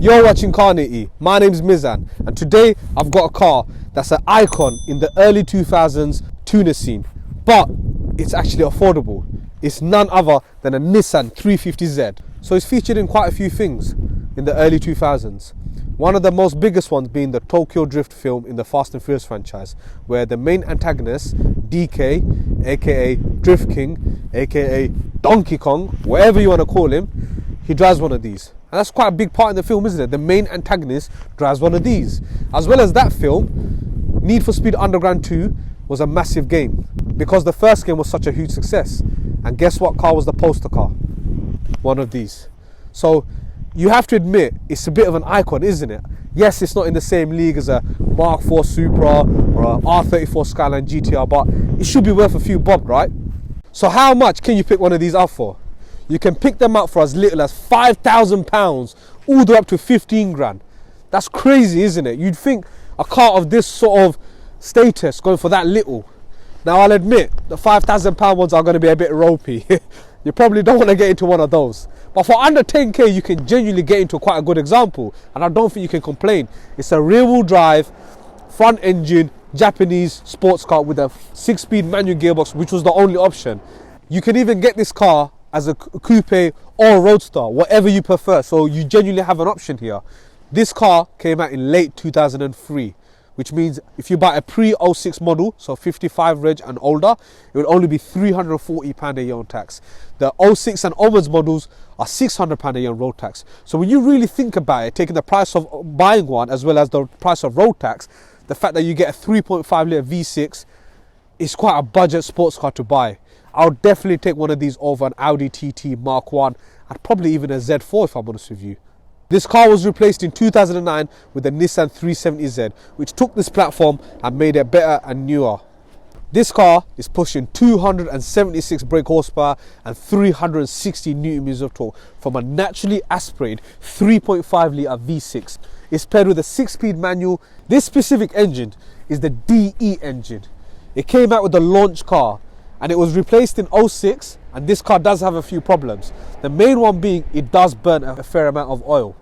You're watching Car Nitty. My name's Mizan, and today I've got a car that's an icon in the early 2000s tuner scene, but it's actually affordable. It's none other than a Nissan 350Z. So it's featured in quite a few things in the early 2000s. One of the most biggest ones being the Tokyo Drift film in the Fast and Furious franchise, where the main antagonist, DK, aka Drift King, aka Donkey Kong, whatever you want to call him, he drives one of these. And that's quite a big part in the film, isn't it? The main antagonist drives one of these. As well as that film, Need for Speed Underground 2 was a massive game because the first game was such a huge success. And guess what car was the poster car? One of these. So you have to admit, it's a bit of an icon, isn't it? Yes, it's not in the same league as a Mark IV Supra or a R34 Skyline GTR, but it should be worth a few bob, right? So how much can you pick one of these up for? You can pick them up for as little as £5,000 all the way up to 15 grand. That's crazy, isn't it? You'd think a car of this sort of status going for that little. Now I'll admit, the £5,000 ones are going to be a bit ropey. You probably don't want to get into one of those. But for under 10k, you can genuinely get into quite a good example. And I don't think you can complain. It's a rear-wheel drive, front engine, Japanese sports car with a 6-speed manual gearbox, which was the only option. You can even get this car as a coupe or a roadster, whatever you prefer. So you genuinely have an option here. This car came out in late 2003. Which means if you buy a pre-06 model, so 55 reg and older, it will only be £340 a year on tax. The 06 and onwards models are £600 a year on road tax. So when you really think about it, taking the price of buying one as well as the price of road tax, the fact that you get a 3.5 litre V6 is quite a budget sports car to buy. I would definitely take one of these over an Audi TT Mark 1 and probably even a Z4 if I'm honest with you. This car was replaced in 2009 with the Nissan 370Z, which took this platform and made it better and newer. This car is pushing 276 brake horsepower and 360 Nm of torque from a naturally aspirated 3.5 litre V6. It's paired with a 6-speed manual. This specific engine is the DE engine. It came out with the launch car and it was replaced in 06, and this car does have a few problems. The main one being it does burn a fair amount of oil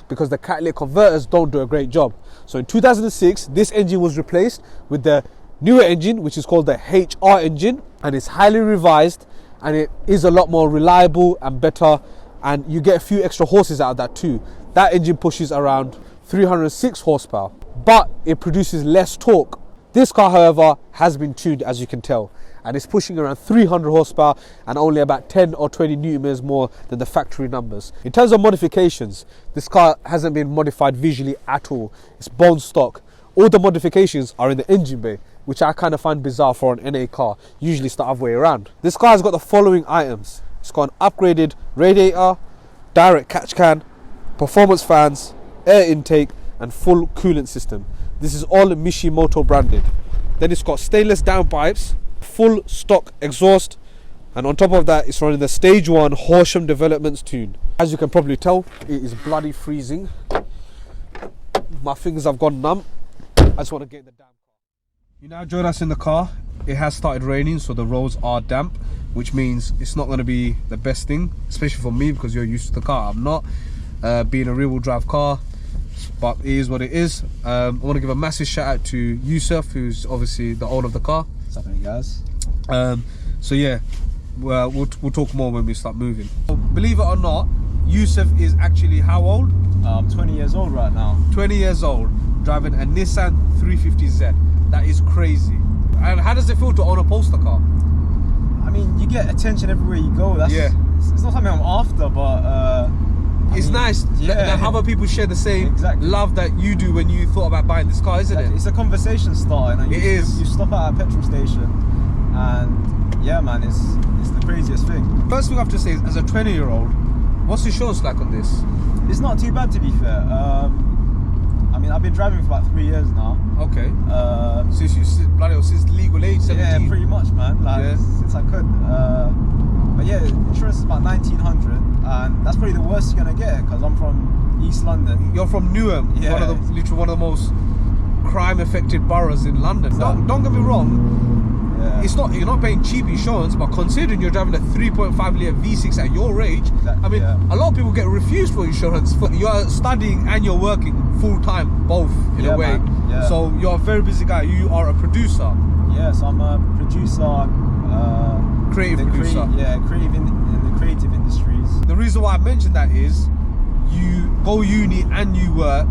because the catalytic converters don't do a great job. So in 2006, this engine was replaced with the newer engine, which is called the HR engine, and it's highly revised and it is a lot more reliable and better, and you get a few extra horses out of that too. That engine pushes around 306 horsepower, but it produces less torque. This car, however, has been tuned, as you can tell, and it's pushing around 300 horsepower and only about 10 or 20 Nm more than the factory numbers. In terms of modifications, this car hasn't been modified visually at all. It's bone stock. All the modifications are in the engine bay, which I kind of find bizarre for an NA car. Usually it's the other way around. This car has got the following items. It's got an upgraded radiator, direct catch can, performance fans, air intake, and full coolant system. This is all Mishimoto branded. Then it's got stainless downpipes, full stock exhaust, and on top of that it's running the stage 1 Horsham Developments tune. As you can probably tell, it is bloody freezing. My fingers have gone numb. I just want to get in the damn car. You now join us in the car. It has started raining, so the roads are damp, which means it's not going to be the best thing, especially for me because you're used to the car. I'm not. Being a rear-wheel drive car, but it is what it is. I want to give a massive shout out to Yusuf, who's obviously the owner of the car. What's happening, guys? So yeah, well, we'll talk more when we start moving. Believe it or not, Yusuf is actually how old? I'm 20 years old right now. 20 years old, driving a Nissan 350Z. That is crazy. And how does it feel to own a poster car? I mean, you get attention everywhere you go. That's, yeah. It's not something I'm after, but it's nice that other people share the same love that you do when you thought about buying this car, isn't it? It's a conversation starter. It is. You stop at a petrol station, and yeah, man, it's the craziest thing. First thing I have to say is, as a 20-year-old, what's insurance like on this? It's not too bad, to be fair. I mean, I've been driving for about 3 years now. Okay. Since legal age, 17. Yeah, pretty much, man. Since I could. But yeah, insurance is about 1900, and that's probably the worst you're gonna get because I'm from East London. You're from Newham, literally one of the most crime-affected boroughs in London. Don't get me wrong. it's not, you're not paying cheap insurance, but considering you're driving a 3.5 litre V6 at your age, I mean, a lot of people get refused for insurance. You're studying and you're working full time, both in a way. So you're a very busy guy. You are a producer. Yes, I'm a producer. Creative producer. Creative in the creative industries. The reason why I mentioned that is you go uni and you work,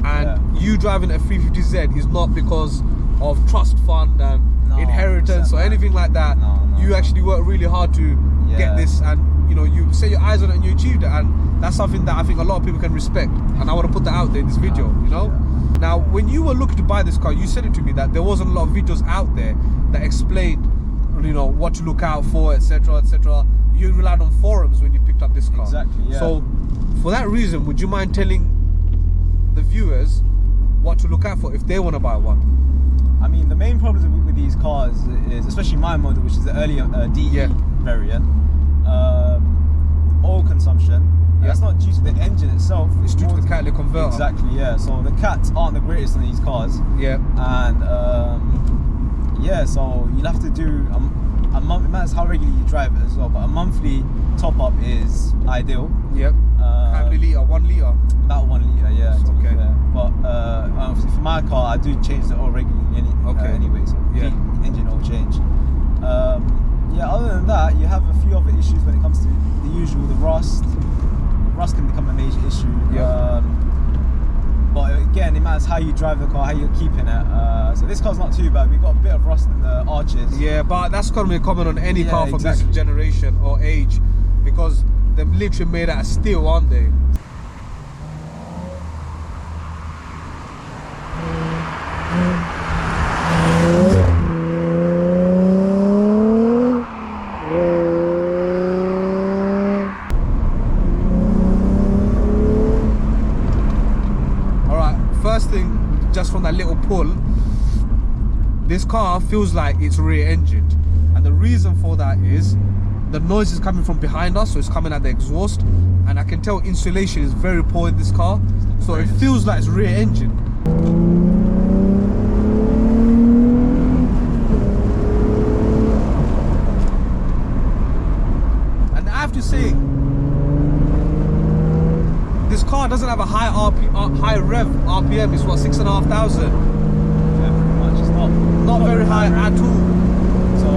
and you driving a 350Z is not because of trust fund and inheritance or anything like that. You actually work really hard to get this, and you know, you set your eyes on it and you achieved it, and that's something that I think a lot of people can respect, and I want to put that out there in this video, you know. Now, when you were looking to buy this car, you said it to me that there wasn't a lot of videos out there that explained, you know, what to look out for, etc, etc. You relied on forums when you picked up this car. Exactly, yeah. So for that reason, would you mind telling the viewers what to look out for if they want to buy one? I mean, the main problem with these cars is, especially my model, which is the early DE variant, oil consumption. That's not due to the engine itself. It's due to the catalytic converter. Exactly, yeah. So the cats aren't the greatest on these cars. Yeah. And so you'll have to do a month. It matters how regularly you drive it as well, but a monthly top up is ideal. Yep. How many litre? 1 litre? About 1 litre, yeah. It's okay. But obviously for my car, I do change the oil regularly anyway, so engine oil change. Other than that, you have a few other issues when it comes to the usual, the rust. Rust can become a major issue. But again, it matters how you drive the car, how you're keeping it. So this car's not too bad. We've got a bit of rust in the arches. Yeah, but that's going to be common on any car from this generation or age, because they're literally made out of steel, aren't they? First thing, just from that little pull, this car feels like it's rear engined, and the reason for that is the noise is coming from behind us, so it's coming at the exhaust, and I can tell insulation is very poor in this car, so it feels like it's rear engined. And I have to say, this car doesn't have a high high rev RPM. It's what, 6,500? Yeah, pretty much. It's not very high at all. So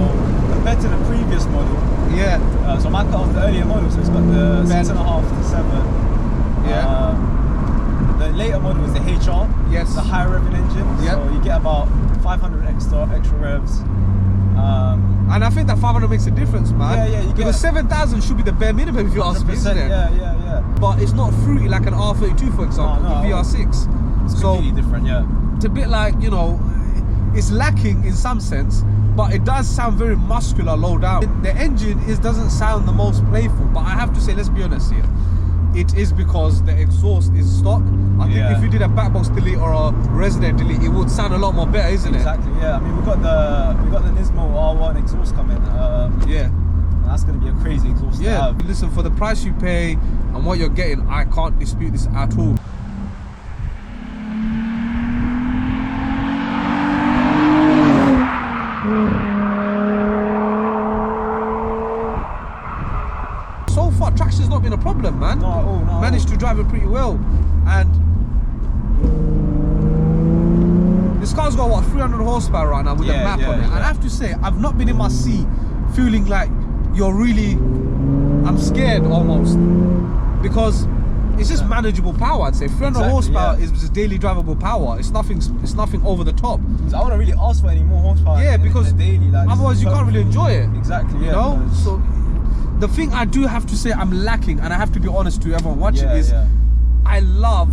compared to the previous model, so my car was the earlier model, so it's got the 6.5 to 7. The later model was the HR. Yes. The high revving engine. So you get about 500 extra revs. And I think that 500 makes a difference, man. Yeah, because 7,000 should be the bare minimum if you ask me, isn't it? Yeah. But it's not fruity like an R32, for example, the VR6. It's completely different, It's a bit like, you know, it's lacking in some sense, but it does sound very muscular low down. The engine doesn't sound the most playful, but I have to say, let's be honest here, it is because the exhaust is stock. I think if you did a back box delete or a resident delete, it would sound a lot more better, isn't it? Exactly, yeah. I mean, we've got the Nismo R1 exhaust coming. That's going to be a crazy exhaust to have. Listen, for the price you pay and what you're getting, I can't dispute this at all. So far, traction's not been a problem, man. Not at all, not Managed to drive it pretty well. And this car's got, what, 300 horsepower right now with the map on it. And I have to say, I've not been in my seat feeling like you're really, I'm scared almost, because it's just manageable power. I'd say 300 horsepower is just daily drivable power. It's nothing over the top. I wouldn't really ask for any more horsepower. Because daily, like, otherwise you can't really enjoy it. Exactly, you know. So the thing I do have to say I'm lacking, and I have to be honest to everyone watching, is I love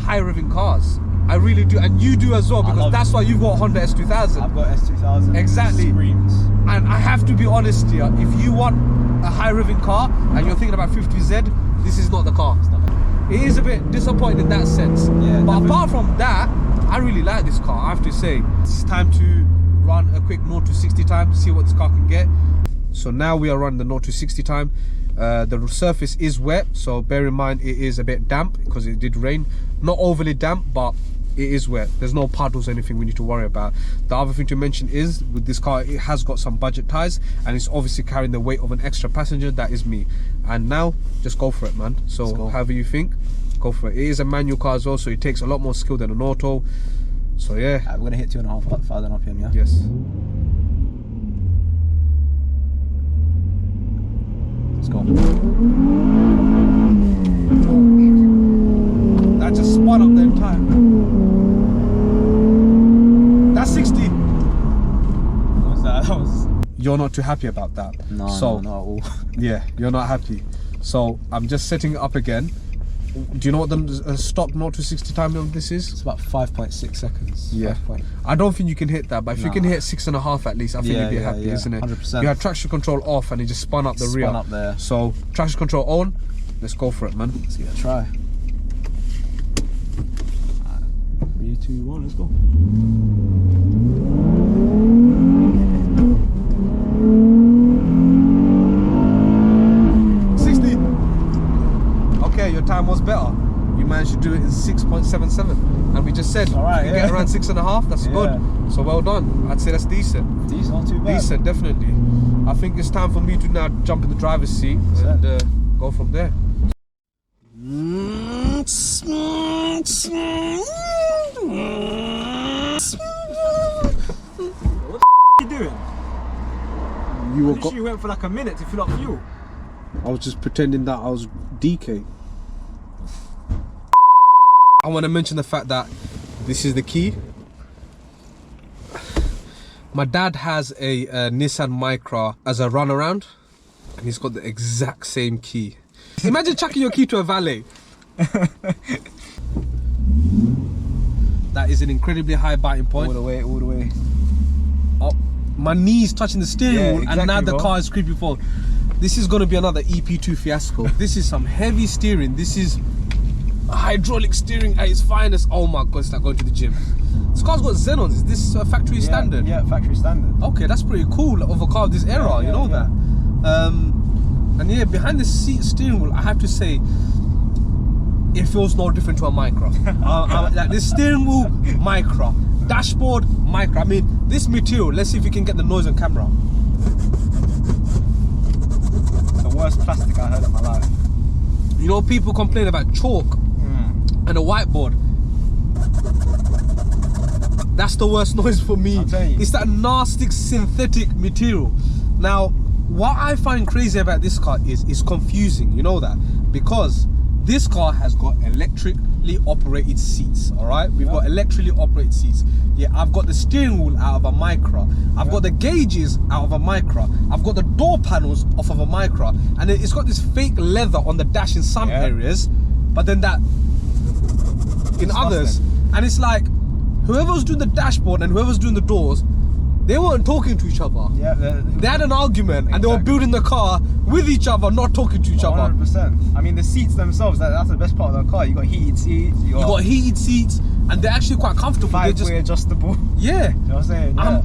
high revving cars. I really do, and you do as well, because that's why you've got Honda S2000. I've got S2000. Exactly. Screams. And I have to be honest here, if you want a high revving car and you're thinking about 50Z, this is not the car. It is a bit disappointing in that sense. But apart from that, I really like this car, I have to say. It's time to run a quick 0 to 60 time to see what this car can get. So now we are running the 0 to 60 time. The surface is wet, so bear in mind it is a bit damp because it did rain. Not overly damp, but it is wet. There's no puddles or anything we need to worry about. The other thing to mention is with this car, it has got some budget ties, and it's obviously carrying the weight of an extra passenger. That is me. And now just go for it, man. So however you think, go for it. It is a manual car as well, so it takes a lot more skill than an auto. So yeah, we're gonna hit 2,500 RPM. Yeah. Yes. Let's go. That just spun up the time. That's 60. What's that? That was. You're not too happy about that. No, so, no, not at all. Yeah, you're not happy. So I'm just setting it up again. Do you know what the stop 0 to 60 time of this is? It's about 5.6 seconds. Yeah. I don't think you can hit that, but if you can hit 6.5 at least, I think you'd be happy, isn't it? 100%. You had traction control off and it just spun up the rear. Spun up there. So traction control on. Let's go for it, man. Let's give it a try. 3, 2, 1, let's go. Your time was better. You managed to do it in 6.77, and we just said you get around 6.5. That's good. So well done. I'd say that's decent. Decent, not too bad. Decent, definitely. I think it's time for me to now jump in the driver's seat and go from there. What the are you doing? You literally went for like a minute to fill up fuel. I was just pretending that I was DK. I want to mention the fact that this is the key. My dad has a Nissan Micra as a runaround, and he's got the exact same key. Imagine chucking your key to a valet. That is an incredibly high biting point. All the way, all the way. Oh, my knees touching the steering wheel, and now the car is creeping forward. This is going to be another EP2 fiasco. This is some heavy steering. This is hydraulic steering at its finest. Oh my god, it's like going to the gym. This car's got xenons. Is this a factory standard? Yeah, factory standard. Okay, that's pretty cool of a car of this era, you know that. And yeah, behind the steering wheel, I have to say, it feels no different to a Micra. Like this steering wheel, Micra. Dashboard, Micra. I mean, this material, let's see if we can get the noise on camera. The worst plastic I heard in my life. You know, people complain about chalk and a whiteboard. That's the worst noise for me. It's that nasty synthetic material. Now, what I find crazy about this car is it's confusing, you know that? Because this car has got electrically operated seats, all right? We've got electrically operated seats. Yeah, I've got the steering wheel out of a Micra. I've got the gauges out of a Micra. I've got the door panels off of a Micra. And it's got this fake leather on the dash in some areas, but then that in others. And it's like, whoever's doing the dashboard and whoever's doing the doors, they weren't talking to each other. Yeah, they had an argument and they were building the car with each other, not talking to each other. 100%. I mean, the seats themselves, that's the best part of the car. You got heated seats. You got heated seats, and they're actually quite comfortable. Five-way adjustable. Yeah. You know what I'm saying? Yeah.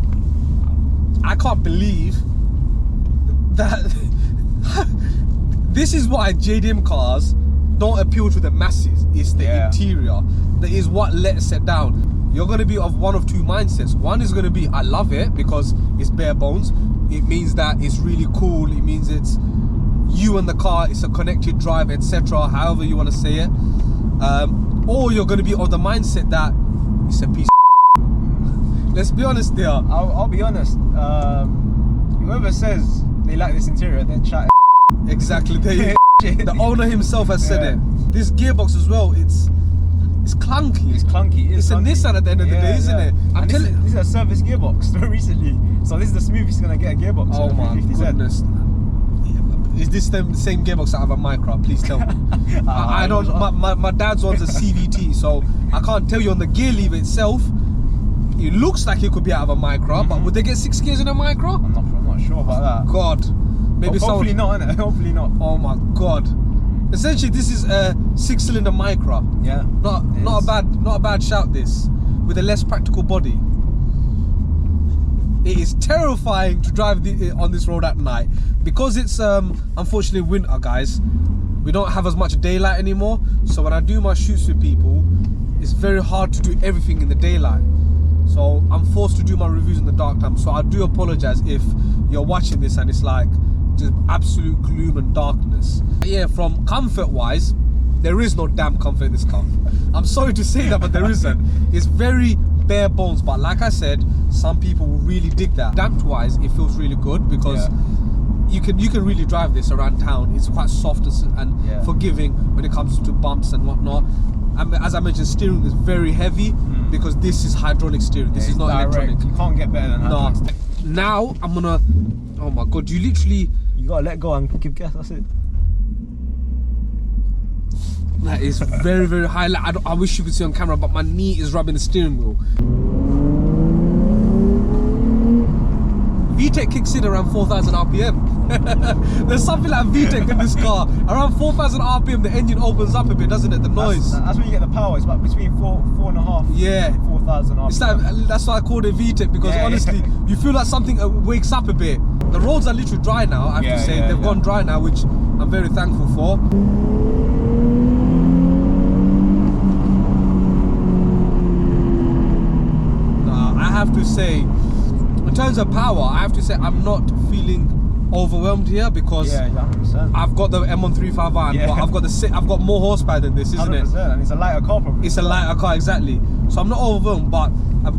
I can't believe that this is why JDM cars don't appeal to the masses. It's the interior that is what lets it down. You're going to be of one of two mindsets. One is going to be, I love it because it's bare bones. It means that it's really cool. It means it's you and the car, it's a connected drive, etc. However you want to say it. Or you're going to be of the mindset that it's a piece of Let's be honest there. I'll be honest. Whoever says they like this interior, they're chatting. Exactly. The owner himself has said it. This gearbox as well, it's clunky. It's clunky. It's clunky. A Nissan at the end of the day, isn't it? This is a service gearbox recently. So this is the smoothest you're going to get a gearbox. Oh my goodness. Is this the same gearbox out of a Micra? Please tell me. I don't. My dad's one's a CVT, so I can't tell you on the gear lever itself. It looks like it could be out of a Micra, but would they get 6 gears in a Micra? I'm not sure about that. God. Maybe hopefully not, innit? Hopefully not. Oh my god. Essentially, this is a 6-cylinder Micra. Yeah. Not a bad shout. This with a less practical body. It is terrifying to drive on this road at night because it's unfortunately winter, guys. We don't have as much daylight anymore. So when I do my shoots with people, it's very hard to do everything in the daylight. So I'm forced to do my reviews in the dark time. So I do apologize if you're watching this and it's like just absolute gloom and darkness. But yeah, from comfort wise, there is no damn comfort in this car. I'm sorry to say that, but there isn't. It's very bare bones, but like I said, some people will really dig that. Damped wise, it feels really good because you can really drive this around town. It's quite soft and forgiving when it comes to bumps and whatnot. And as I mentioned, steering is very heavy because this is hydraulic steering. This is not direct. electronic. You can't get better than hydraulic. Now I'm gonna, oh my god, you literally, you gotta let go and give gas, that's it. That is very, very high. I wish you could see on camera, but my knee is rubbing the steering wheel. VTEC kicks in around 4,000 RPM. There's something like VTEC in this car. Around 4,000 RPM, the engine opens up a bit, doesn't it? The noise. That's when you get the power. It's about between 4.5 4,000 RPM. It's like, that's why I called it VTEC, because honestly, you feel like something wakes up a bit. The roads are literally dry now, I have to say. They've gone dry now, which I'm very thankful for. I have to say, in terms of power, I have to say I'm not feeling overwhelmed here because 100%. I've got the M1351, but I've got more horsepower than this, isn't 100%, it? and it's a lighter car probably. It's a lighter car, exactly. So I'm not overwhelmed, but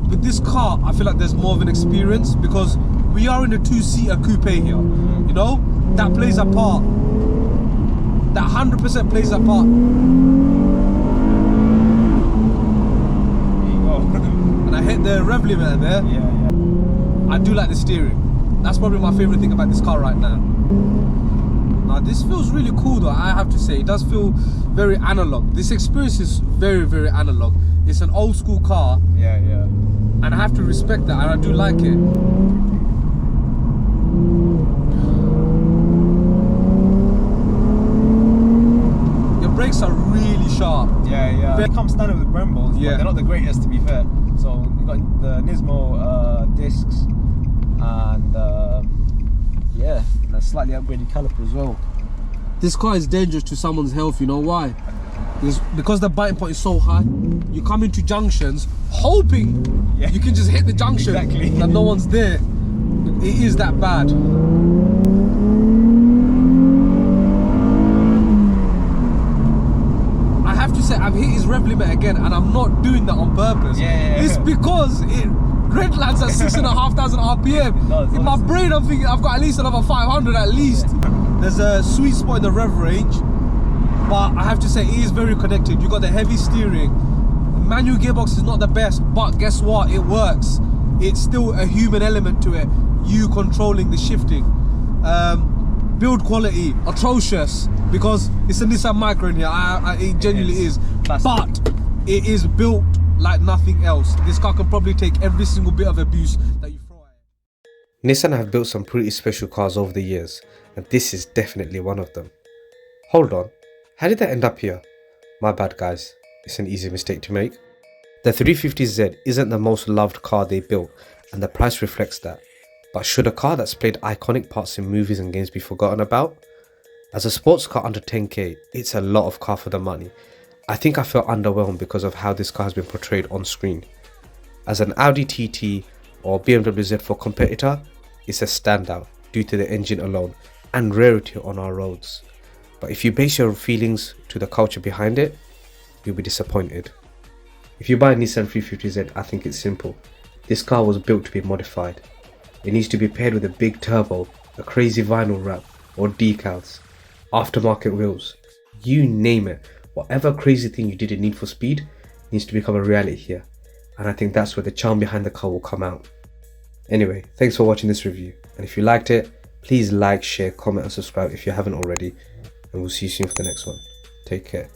with this car, I feel like there's more of an experience because we are in a two-seater coupe here. You know, that plays a part. That 100% plays a part. And I hit the rev limiter there. I do like the steering. That's probably my favorite thing about this car right now. Now this feels really cool though, I have to say. It does feel very analog. This experience is very, very analog. It's an old school car. And I have to respect that, and I do like it. Your brakes are really sharp. They come standard with Brembos, but they're not the greatest, to be fair. So you've got the Nismo discs, and a slightly upgraded caliper as well. This car is dangerous to someone's health, you know why? Because the biting point is so high, you come into junctions hoping you can just hit the junction and no one's there. It is that bad. I have to say, I've hit his rev limit again, and I'm not doing that on purpose. It's because it redlines at 6,500 RPM. In my brain, I'm thinking I've got at least another 500 at least. There's a sweet spot in the rev range, but I have to say it is very connected. You got the heavy steering. Manual gearbox is not the best, but guess what? It works. It's still a human element to it. You controlling the shifting. Build quality atrocious because it's a Nissan Micra in here. It genuinely is. But it is built like nothing else. This car can probably take every single bit of abuse that you throw at it. Nissan have built some pretty special cars over the years, and this is definitely one of them. Hold on, how did that end up here? My bad guys, it's an easy mistake to make. The 350Z isn't the most loved car they built, and the price reflects that. But should a car that's played iconic parts in movies and games be forgotten about? As a sports car under 10k, it's a lot of car for the money. I think I felt underwhelmed because of how this car has been portrayed on screen. As an Audi TT or BMW Z4 competitor, it's a standout due to the engine alone and rarity on our roads. But if you base your feelings to the culture behind it, you'll be disappointed. If you buy a Nissan 350Z, I think it's simple. This car was built to be modified. It needs to be paired with a big turbo, a crazy vinyl wrap, or decals, aftermarket wheels, you name it. Whatever crazy thing you did in Need for Speed needs to become a reality here, and I think that's where the charm behind the car will come out. Anyway, thanks for watching this review, and if you liked it, please like, share, comment and subscribe if you haven't already, and we'll see you soon for the next one. Take care.